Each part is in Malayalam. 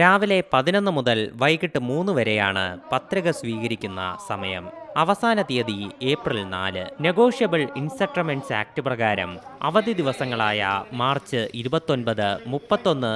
രാവിലെ 11 മുതൽ വൈകിട്ട് 3 വരെയാണ് പത്രിക സ്വീകരിക്കുന്ന സമയം. അവസാന തീയതി ഏപ്രിൽ 4. നെഗോഷ്യബിൾ ഇൻസെറ്റിൽമെന്റ്സ് ആക്ട് പ്രകാരം അവധി ദിവസങ്ങളായ മാർച്ച് 29, 31,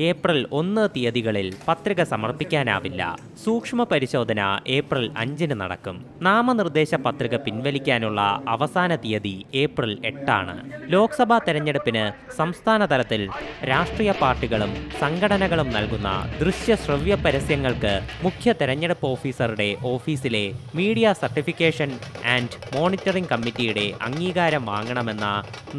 ഏപ്രിൽ 1 തീയതികളിൽ പത്രിക സമർപ്പിക്കാനാവില്ല. സൂക്ഷ്മ പരിശോധന ഏപ്രിൽ 5 നടക്കും. നാമനിർദ്ദേശ പത്രിക പിൻവലിക്കാനുള്ള അവസാന തീയതി ഏപ്രിൽ 8. ലോക്സഭാ തെരഞ്ഞെടുപ്പിന് സംസ്ഥാന തലത്തിൽ രാഷ്ട്രീയ പാർട്ടികളും സംഘടനകളും നൽകുന്ന ദൃശ്യ ശ്രവ്യ പരസ്യങ്ങൾക്ക് മുഖ്യ തെരഞ്ഞെടുപ്പ് ഓഫീസറുടെ ഓഫീസിലെ മീഡിയ സർട്ടിഫിക്കേഷൻ ആൻഡ് മോണിറ്ററിംഗ് കമ്മിറ്റിയുടെ അംഗീകാരം വാങ്ങണമെന്ന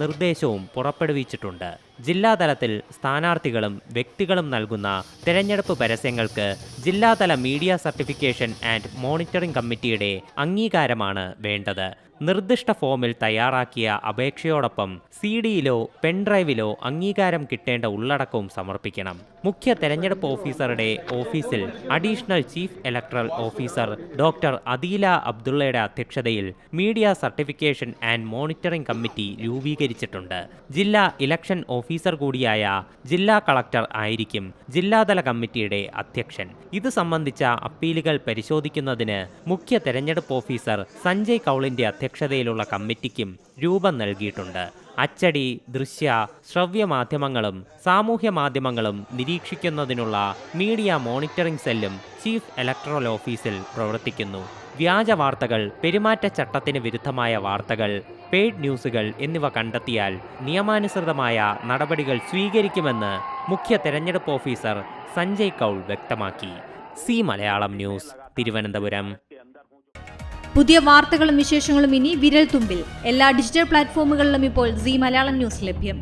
നിർദ്ദേശവും പുറപ്പെടുവിച്ചിട്ടുണ്ട്. ജില്ലാതലത്തിൽ സ്ഥാനാർത്ഥികളും വ്യക്തികളും നൽകുന്ന തെരഞ്ഞെടുപ്പ് പരസ്യങ്ങൾക്ക് ജില്ലാതല മീഡിയ സർട്ടിഫിക്കേഷൻ ആൻഡ് മോണിറ്ററിംഗ് കമ്മിറ്റിയുടെ അംഗീകാരമാണ് വേണ്ടത്. നിർദ്ദിഷ്ട ഫോമിൽ തയ്യാറാക്കിയ അപേക്ഷയോടൊപ്പം CD-യിലോ പെൻഡ്രൈവിലോ അംഗീകാരം കിട്ടേണ്ട ഉള്ളടക്കവും സമർപ്പിക്കണം. മുഖ്യ തെരഞ്ഞെടുപ്പ് ഓഫീസറുടെ ഓഫീസിൽ additional chief electoral officer doctor Adeela അബ്ദുള്ളയുടെ അധ്യക്ഷതയിൽ media certification and monitoring committee രൂപീകരിച്ചിട്ടുണ്ട്. ജില്ലാ ഇലക്ഷൻ ഓഫീസർ കൂടിയായ ജില്ലാ കളക്ടർ ആയിരിക്കും ജില്ലാതല കമ്മിറ്റിയുടെ അധ്യക്ഷൻ. ഇത് സംബന്ധിച്ച അപ്പീലുകൾ പരിശോധിക്കുന്നതിന് മുഖ്യ തെരഞ്ഞെടുപ്പ് ഓഫീസർ സഞ്ജയ് കൗളിന്റെ അധ്യക്ഷതയിലുള്ള കമ്മിറ്റിക്കും രൂപം നൽകിയിട്ടുണ്ട്. അച്ചടി, ദൃശ്യ, ശ്രവ്യ മാധ്യമങ്ങളും സാമൂഹ്യ മാധ്യമങ്ങളും നിരീക്ഷിക്കുന്നതിനുള്ള മീഡിയ മോണിറ്ററിംഗ് സെല്ലും ചീഫ് ഇലക്ടറൽ ഓഫീസിൽ പ്രവർത്തിക്കുന്നു. വ്യാജ വാർത്തകൾ, പെരുമാറ്റച്ചട്ടത്തിന് വിരുദ്ധമായ വാർത്തകൾ, പെയ്ഡ് ന്യൂസുകൾ എന്നിവ കണ്ടെത്തിയാൽ നിയമാനുസൃതമായ നടപടികൾ സ്വീകരിക്കുമെന്ന് മുഖ്യ തെരഞ്ഞെടുപ്പ് ഓഫീസർ സഞ്ജയ് കൗൾ വ്യക്തമാക്കി. C Malayalam news, Thiruvananthapuram. പുതിയ വാർത്തകളും വിശേഷങ്ങളും ഇനി വിരൽ തുമ്പിൽ. എല്ലാ ഡിജിറ്റൽ പ്ലാറ്റ്ഫോമുകളിലും ഇപ്പോൾ സി മലയാളം ന്യൂസ് ലഭ്യം.